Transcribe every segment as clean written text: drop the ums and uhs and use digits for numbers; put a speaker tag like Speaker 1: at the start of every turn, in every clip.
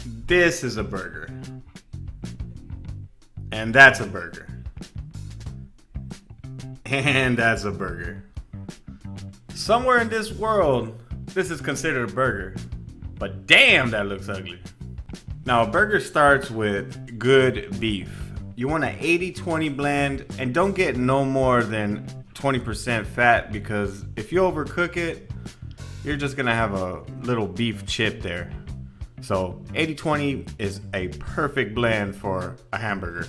Speaker 1: This is a burger. And that's a burger. And that's a burger. Somewhere in this world, this is considered a burger. But damn, that looks ugly. Now, a burger starts with good beef. You want an 80-20 blend, and don't get no more than 20% fat, because if you overcook it, you're just gonna have a little beef chip there. So 80-20 is a perfect blend for a hamburger.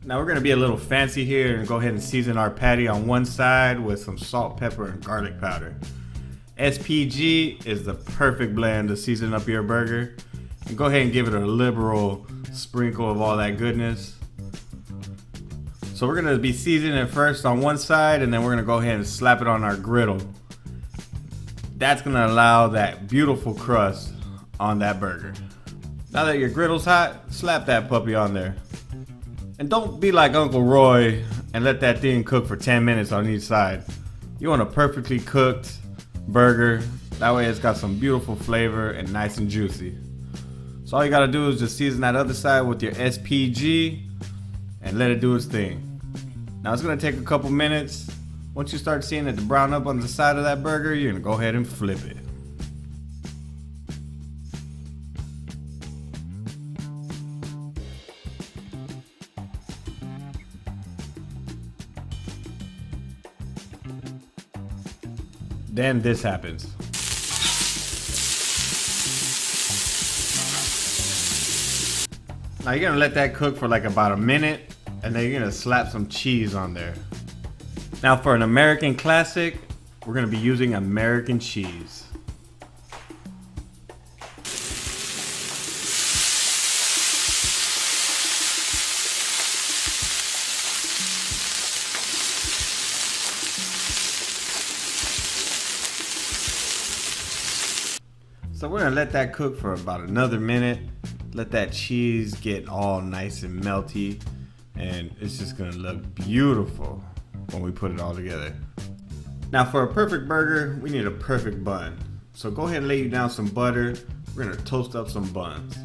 Speaker 1: Now we're gonna be a little fancy here and go ahead and season our patty on one side with some salt, pepper, and garlic powder. SPG is the perfect blend to season up your burger. And go ahead and give it a liberal sprinkle of all that goodness. So we're gonna be seasoning it first on one side, and then we're gonna go ahead and slap it on our griddle. That's gonna allow that beautiful crust on that burger. Now that your griddle's hot, slap that puppy on there. And don't be like Uncle Roy and let that thing cook for 10 minutes on each side. You want a perfectly cooked burger. That way it's got some beautiful flavor and nice and juicy. So all you gotta do is just season that other side with your SPG and let it do its thing. Now it's gonna take a couple minutes. Once you start seeing it to brown up on the side of that burger, you're gonna go ahead and flip it. Then this happens. Now you're gonna let that cook for like about a minute, and then you're gonna slap some cheese on there. Now for an American classic, we're gonna be using American cheese. So we're gonna let that cook for about another minute. Let that cheese get all nice and melty, and it's just gonna look beautiful when we put it all together. Now for a perfect burger, we need a perfect bun. So go ahead and lay you down some butter. We're gonna toast up some buns.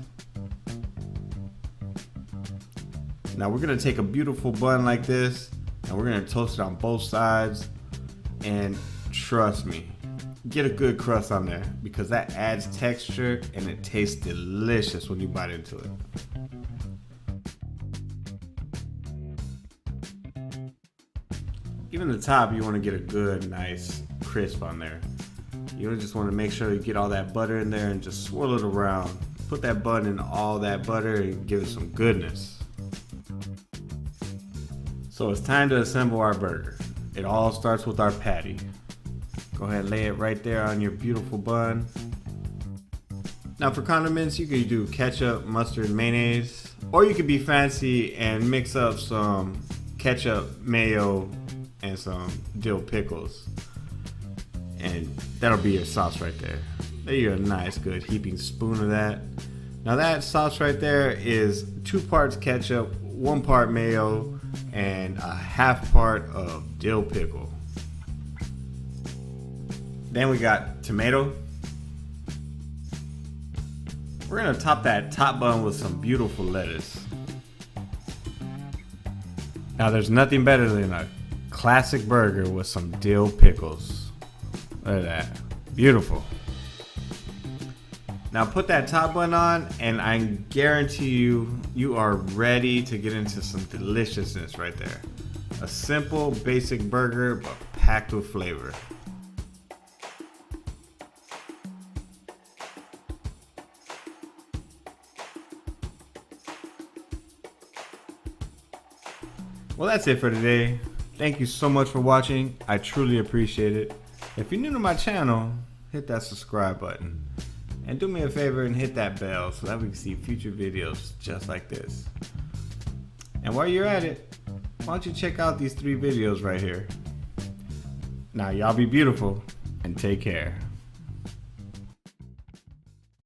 Speaker 1: Now we're gonna take a beautiful bun like this, and we're gonna toast it on both sides. And trust me, get a good crust on there, because that adds texture and it tastes delicious when you bite into it. Even the top, you want to get a good, nice crisp on there. You just want to make sure you get all that butter in there and just swirl it around. Put that bun in all that butter and give it some goodness. So it's time to assemble our burger. It all starts with our patty. Go ahead and lay it right there on your beautiful bun. Now for condiments, you could do ketchup, mustard, mayonnaise, or you could be fancy and mix up some ketchup, mayo, and some dill pickles. And that'll be your sauce right there. There you go, a nice good heaping spoon of that. Now that sauce right there is 2 parts ketchup, 1 part mayo, and a half part of dill pickle. Then we got tomato. We're gonna top that top bun with some beautiful lettuce. Now there's nothing better than a classic burger with some dill pickles. Look at that, beautiful. Now put that top bun on, and I guarantee you, you are ready to get into some deliciousness right there. A simple, basic burger, but packed with flavor. Well, that's it for today. Thank you so much for watching. I truly appreciate it. If you're new to my channel, hit that subscribe button. And do me a favor and hit that bell so that we can see future videos just like this. And while you're at it, why don't you check out these 3 videos right here. Now y'all be beautiful and take care.